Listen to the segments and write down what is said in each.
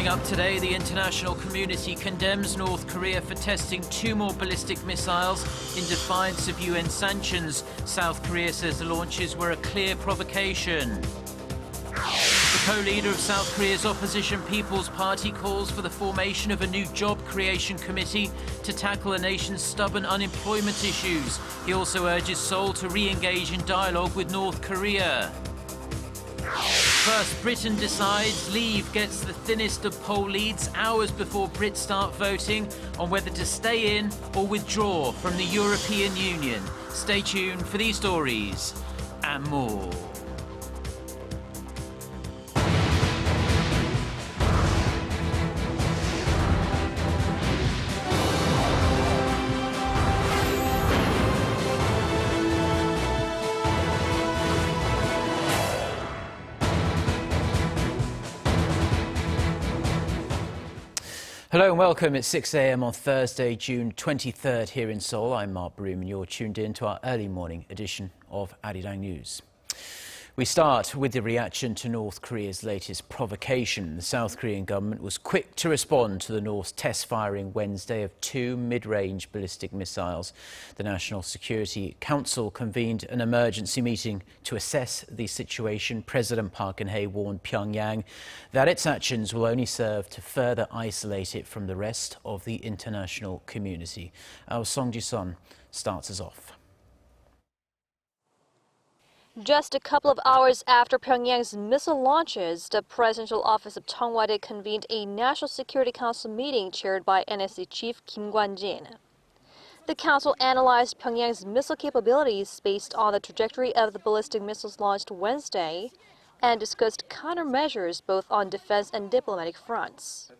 Coming up today, the international community condemns North Korea for testing 2 more ballistic missiles in defiance of UN sanctions. South Korea says the launches were a clear provocation. The co-leader of South Korea's opposition People's Party calls for the formation of a new job creation committee to tackle the nation's stubborn unemployment issues. He also urges Seoul to re-engage in dialogue with North Korea. First, Britain decides Leave gets the thinnest of poll leads hours before Brits start voting on whether to stay in or withdraw from the European Union. Stay tuned for these stories and more. Hello and welcome. It's 6 a.m. on Thursday, June 23rd here in Seoul. I'm Mark Broom and you're tuned in to our early morning edition of Arirang News. We start with the reaction to North Korea's latest provocation. The South Korean government was quick to respond to the North's test firing Wednesday of 2 mid-range ballistic missiles. The National Security Council convened an emergency meeting to assess the situation. President Park Geun-hye warned Pyongyang that its actions will only serve to further isolate it from the rest of the international community. Our Song Ji-sun starts us off. Just a couple of hours after Pyongyang's missile launches, the presidential office of Cheongwade convened a National Security Council meeting chaired by NSC Chief Kim Kwan-jin. The council analyzed Pyongyang's missile capabilities based on the trajectory of the ballistic missiles launched Wednesday and discussed countermeasures both on defense and diplomatic fronts.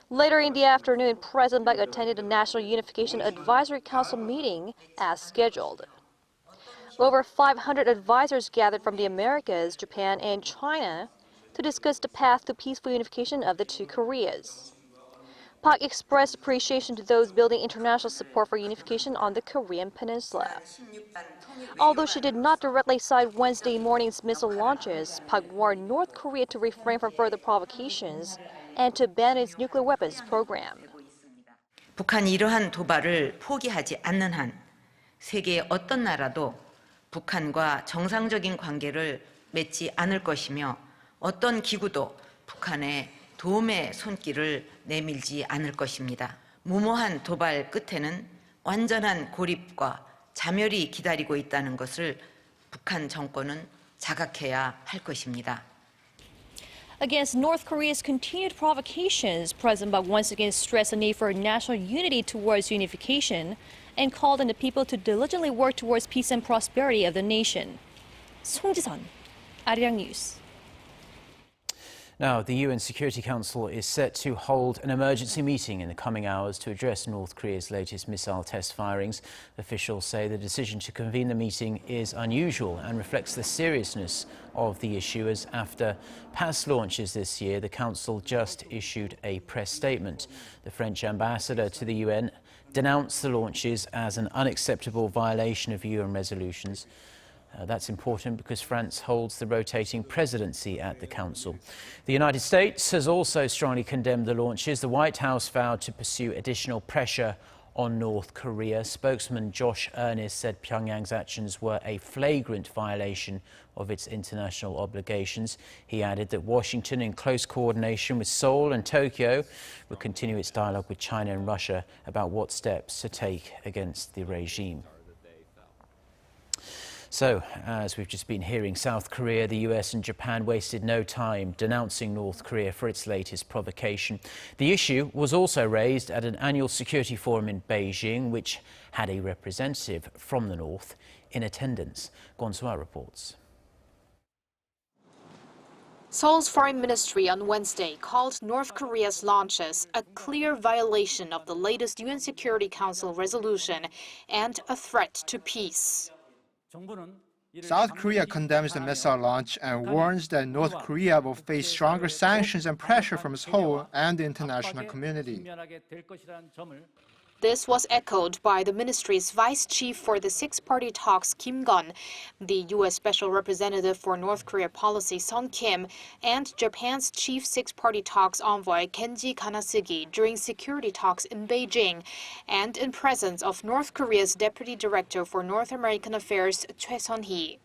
Later in the afternoon, President Park attended a National Unification Advisory Council meeting as scheduled. Over 500 advisors gathered from the Americas, Japan, and China to discuss the path to peaceful unification of the two Koreas. Park expressed appreciation to those building international support for unification on the Korean peninsula. Although she did not directly cite Wednesday morning's missile launches, Park warned North Korea to refrain from further provocations and to ban its nuclear weapons program. 북한이 이러한 도발을 포기하지 않는 한 세계의 어떤 나라도 북한과 정상적인 관계를 맺지 않을 것이며 어떤 기구도 북한의 도움의 손길을 내밀지 않을 것입니다. 무모한 도발 끝에는 완전한 고립과 자멸이 기다리고 있다는 것을 북한 정권은 자각해야 할 것입니다. Against North Korea's continued provocations, President Park once again stressed the need for national unity towards unification and called on the people to diligently work towards peace and prosperity of the nation. Song Ji-sun, Arirang News. Now, the UN Security Council is set to hold an emergency meeting in the coming hours to address North Korea's latest missile test firings. Officials say the decision to convene the meeting is unusual and reflects the seriousness of the issue, as after past launches this year, the Council just issued a press statement. The French ambassador to the UN denounced the launches as an unacceptable violation of UN resolutions. That's important because France holds the rotating presidency at the Council. The United States has also strongly condemned the launches. The White House vowed to pursue additional pressure on North Korea. Spokesman Josh Earnest said Pyongyang's actions were a flagrant violation of its international obligations. He added that Washington, in close coordination with Seoul and Tokyo, will continue its dialogue with China and Russia about what steps to take against the regime. So, as we've just been hearing, South Korea, the US and Japan wasted no time denouncing North Korea for its latest provocation. The issue was also raised at an annual security forum in Beijing, which had a representative from the North in attendance. Kwon Soo-ah reports. Seoul's foreign ministry on Wednesday called North Korea's launches a clear violation of the latest UN Security Council resolution and a threat to peace. South Korea condemns the missile launch and warns that North Korea will face stronger sanctions and pressure from Seoul and the international community. This was echoed by the ministry's vice chief for the six-party talks, Kim Gun, the U.S. Special Representative for North Korea Policy, Sung Kim, and Japan's chief six-party talks envoy, Kenji Kanasugi, during security talks in Beijing, and in presence of North Korea's Deputy Director for North American Affairs, Choi Sun-hee.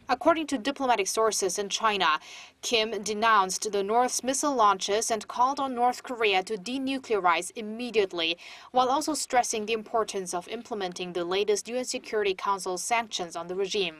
According to diplomatic sources in China, Kim denounced the North's missile launches and called on North Korea to denuclearize immediately, while also stressing the importance of implementing the latest UN Security Council sanctions on the regime.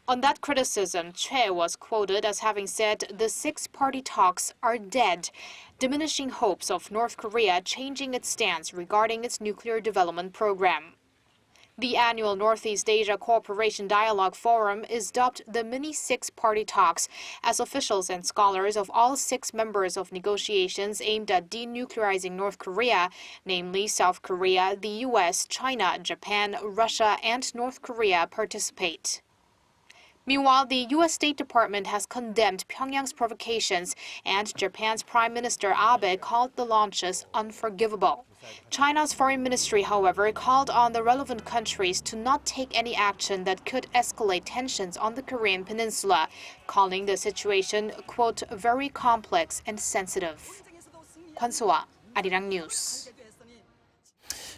On that criticism, Choi was quoted as having said the six-party talks are dead, diminishing hopes of North Korea changing its stance regarding its nuclear development program. The annual Northeast Asia Cooperation Dialogue Forum is dubbed the Mini Six-Party Talks, as officials and scholars of all six members of negotiations aimed at denuclearizing North Korea, namely South Korea, the U.S., China, Japan, Russia, and North Korea, participate. Meanwhile, the U.S. State Department has condemned Pyongyang's provocations, and Japan's Prime Minister Abe called the launches unforgivable. China's foreign ministry, however, called on the relevant countries to not take any action that could escalate tensions on the Korean peninsula, calling the situation, quote, very complex and sensitive. Kwon So-ah, Arirang News.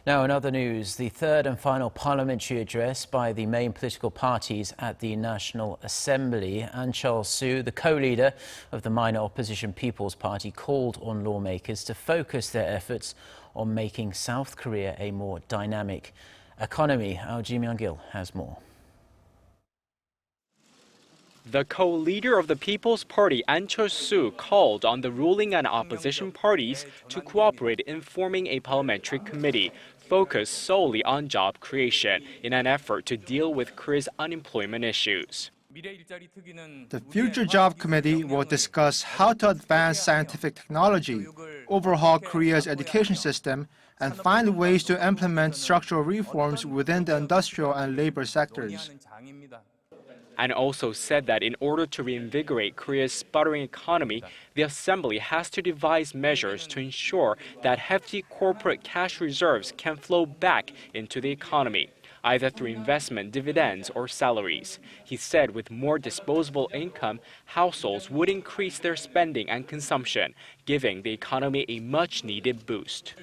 Now, in other news, the third and final parliamentary address by the main political parties at the National Assembly, Ahn CheolSoo, the co-leader of the minor opposition People's Party, called on lawmakers to focus their efforts on making South Korea a more dynamic economy. Our Ji Myung-gil has more. The co-leader of the People's Party, Ahn CheolSoo, called on the ruling and opposition parties to cooperate in forming a parliamentary committee focused solely on job creation in an effort to deal with Korea's unemployment issues. The Future Job Committee will discuss how to advance scientific technology, overhaul Korea's education system, and find ways to implement structural reforms within the industrial and labor sectors. And also said that in order to reinvigorate Korea's sputtering economy, the Assembly has to devise measures to ensure that hefty corporate cash reserves can flow back into the economy, either through investment, dividends, or salaries. He said with more disposable income, households would increase their spending and consumption, giving the economy a much-needed boost.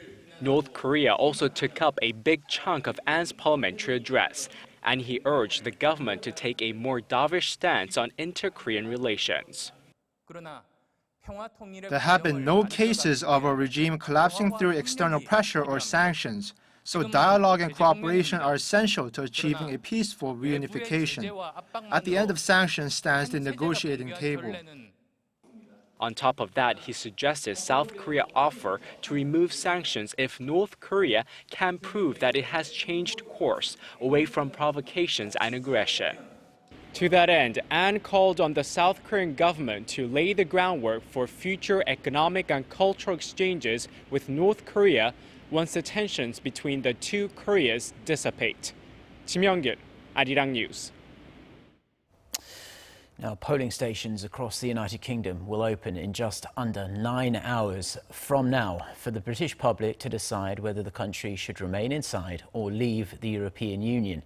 North Korea also took up a big chunk of Ahn's parliamentary address, and he urged the government to take a more dovish stance on inter-Korean relations. There have been no cases of a regime collapsing through external pressure or sanctions, so dialogue and cooperation are essential to achieving a peaceful reunification. At the end of sanctions stands the negotiating table. On top of that, he suggested South Korea offer to remove sanctions if North Korea can prove that it has changed course away from provocations and aggression. To that end, Ahn called on the South Korean government to lay the groundwork for future economic and cultural exchanges with North Korea once the tensions between the two Koreas dissipate. Ji Myung-gil, Arirang News. Now, polling stations across the United Kingdom will open in just under 9 hours from now for the British public to decide whether the country should remain inside or leave the European Union.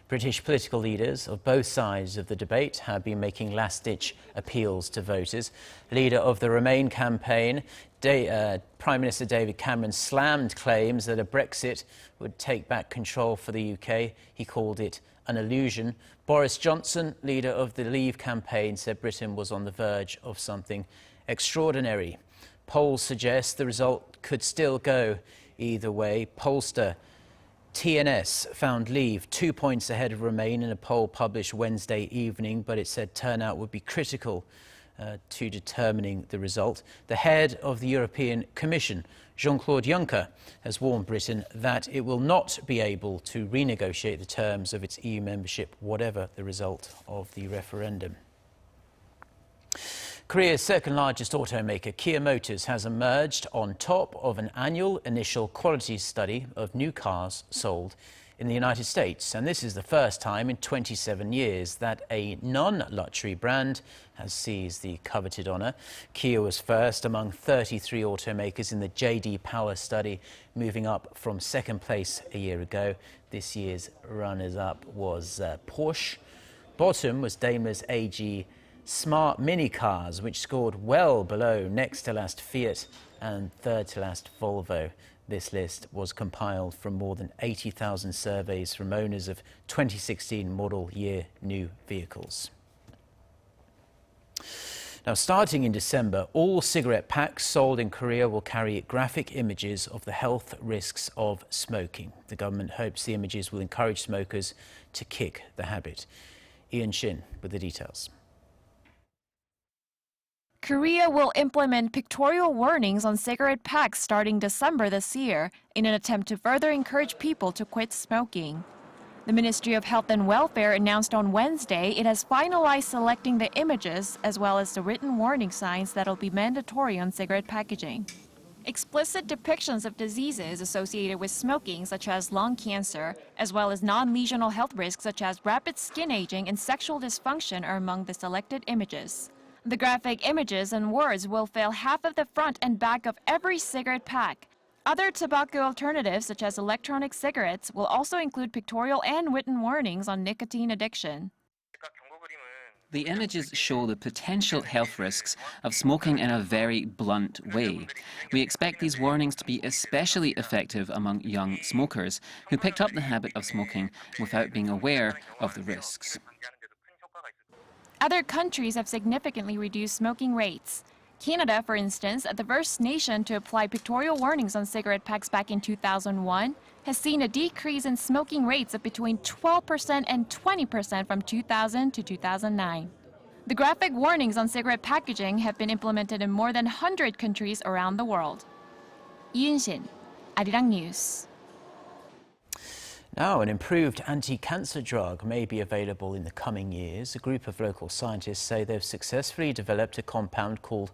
British political leaders of both sides of the debate have been making last-ditch appeals to voters. Leader of the Remain campaign, Prime Minister David Cameron, slammed claims that a Brexit would take back control for the UK. He called it an illusion. Boris Johnson, leader of the Leave campaign, said Britain was on the verge of something extraordinary. Polls suggest the result could still go either way. Pollster TNS found Leave 2 points ahead of Remain in a poll published Wednesday evening, but it said turnout would be critical to determining the result. The head of the European Commission, Jean-Claude Juncker, has warned Britain that it will not be able to renegotiate the terms of its EU membership, whatever the result of the referendum. Korea's second largest automaker, Kia Motors, has emerged on top of an annual initial quality study of new cars sold in the United States, and this is the first time in 27 years that a non-luxury brand has seized the coveted honor. Kia was first among 33 automakers in the J.D. Power study, moving up from second place a year ago. This year's runners-up was Porsche. Bottom was Daimler's AG Smart Mini Cars, which scored well below next to last Fiat and third to last Volvo. This list was compiled from more than 80,000 surveys from owners of 2016 model year new vehicles. Now, starting in December, all cigarette packs sold in Korea will carry graphic images of the health risks of smoking. The government hopes the images will encourage smokers to kick the habit. Ahn Shin with the details. Korea will implement pictorial warnings on cigarette packs starting December this year in an attempt to further encourage people to quit smoking. The Ministry of Health and Welfare announced on Wednesday it has finalized selecting the images as well as the written warning signs that will be mandatory on cigarette packaging. Explicit depictions of diseases associated with smoking, such as lung cancer, as well as non-lesional health risks such as rapid skin aging and sexual dysfunction are among the selected images. The graphic images and words will fill half of the front and back of every cigarette pack. Other tobacco alternatives, such as electronic cigarettes, will also include pictorial and written warnings on nicotine addiction. The images show the potential health risks of smoking in a very blunt way. We expect these warnings to be especially effective among young smokers who picked up the habit of smoking without being aware of the risks. Other countries have significantly reduced smoking rates. Canada, for instance, the first nation to apply pictorial warnings on cigarette packs back in 2001, has seen a decrease in smoking rates of between 12% and 20% from 2000 to 2009. The graphic warnings on cigarette packaging have been implemented in more than 100 countries around the world. Ahn Shin, Arirang News. Now, an improved anti-cancer drug may be available in the coming years. A group of local scientists say they've successfully developed a compound called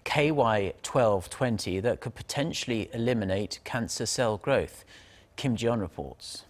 KY-1220 that could potentially eliminate cancer cell growth. Kim Ji-yeon reports.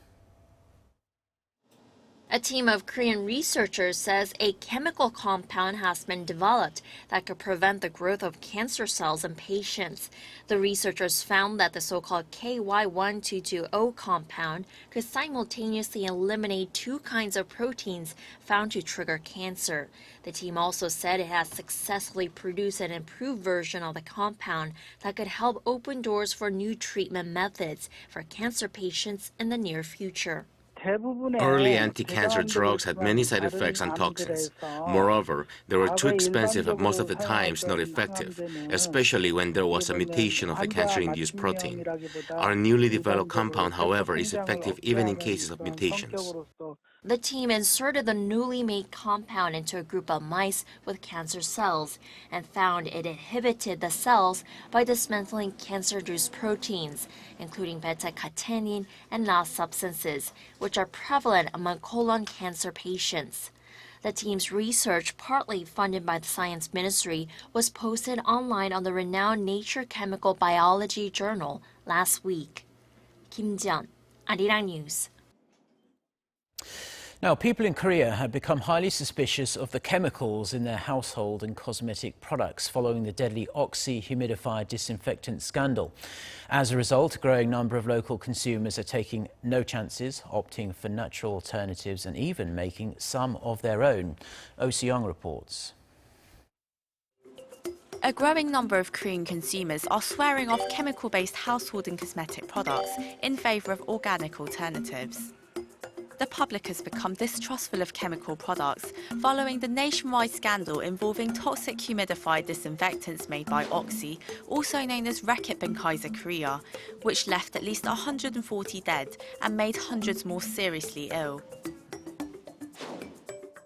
A team of Korean researchers says a chemical compound has been developed that could prevent the growth of cancer cells in patients. The researchers found that the so-called KY-1220 compound could simultaneously eliminate two kinds of proteins found to trigger cancer. The team also said it has successfully produced an improved version of the compound that could help open doors for new treatment methods for cancer patients in the near future. Early anti-cancer drugs had many side effects and toxins. Moreover, they were too expensive and most of the times not effective, especially when there was a mutation of the cancer-induced protein. Our newly developed compound, however, is effective even in cases of mutations. The team inserted the newly made compound into a group of mice with cancer cells and found it inhibited the cells by dismantling cancer-induced proteins, including beta-catenin and NOS substances, which are prevalent among colon cancer patients. The team's research, partly funded by the Science Ministry, was posted online on the renowned Nature Chemical Biology journal last week. Kim Ji-yeon, Arirang News. Now, people in Korea have become highly suspicious of the chemicals in their household and cosmetic products following the deadly oxy-humidifier disinfectant scandal. As a result, a growing number of local consumers are taking no chances, opting for natural alternatives and even making some of their own. Oh Soo-young reports. A growing number of Korean consumers are swearing off chemical-based household and cosmetic products in favour of organic alternatives. The public has become distrustful of chemical products following the nationwide scandal involving toxic humidified disinfectants made by Oxy, also known as Reckitt Benckiser Korea, which left at least 140 dead and made hundreds more seriously ill.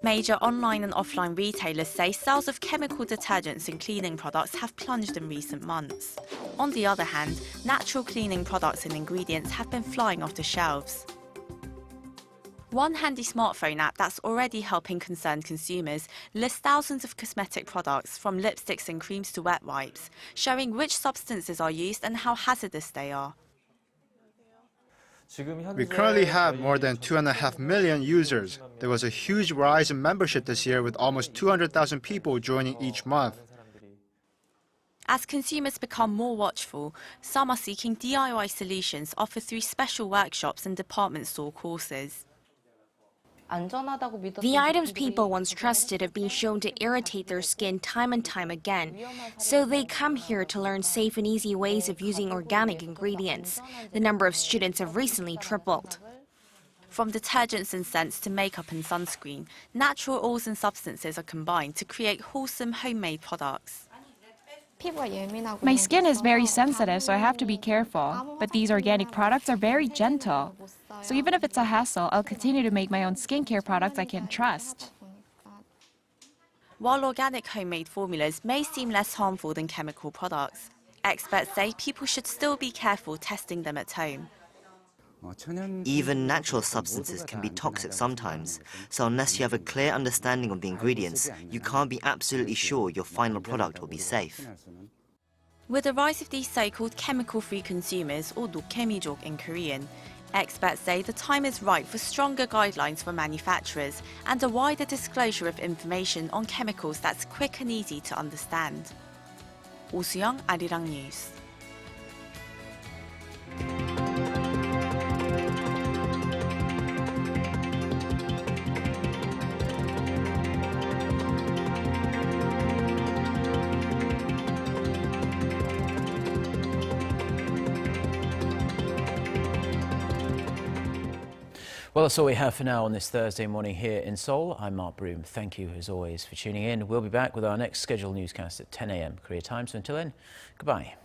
Major online and offline retailers say sales of chemical detergents and cleaning products have plunged in recent months. On the other hand, natural cleaning products and ingredients have been flying off the shelves. One handy smartphone app that's already helping concerned consumers lists thousands of cosmetic products, from lipsticks and creams to wet wipes, showing which substances are used and how hazardous they are. We currently have more than 2.5 million users. There was a huge rise in membership this year with almost 200,000 people joining each month. As consumers become more watchful, some are seeking DIY solutions offered through special workshops and department store courses. The items people once trusted have been shown to irritate their skin time and time again, so they come here to learn safe and easy ways of using organic ingredients. The number of students have recently tripled. From detergents and scents to makeup and sunscreen, natural oils and substances are combined to create wholesome homemade products. My skin is very sensitive, so I have to be careful. But these organic products are very gentle. So even if it's a hassle, I'll continue to make my own skincare products I can trust. While organic homemade formulas may seem less harmful than chemical products, experts say people should still be careful testing them at home. Even natural substances can be toxic sometimes, so unless you have a clear understanding of the ingredients, you can't be absolutely sure your final product will be safe. With the rise of these so-called chemical-free consumers, or dokchemijok in Korean, experts say the time is right for stronger guidelines for manufacturers and a wider disclosure of information on chemicals that's quick and easy to understand. Oh Soo-young, Arirang News. Well, that's all we have for now on this Thursday morning here in Seoul. I'm Mark Broom. Thank you, as always, for tuning in. We'll be back with our next scheduled newscast at 10 a.m. Korea time. So until then, goodbye.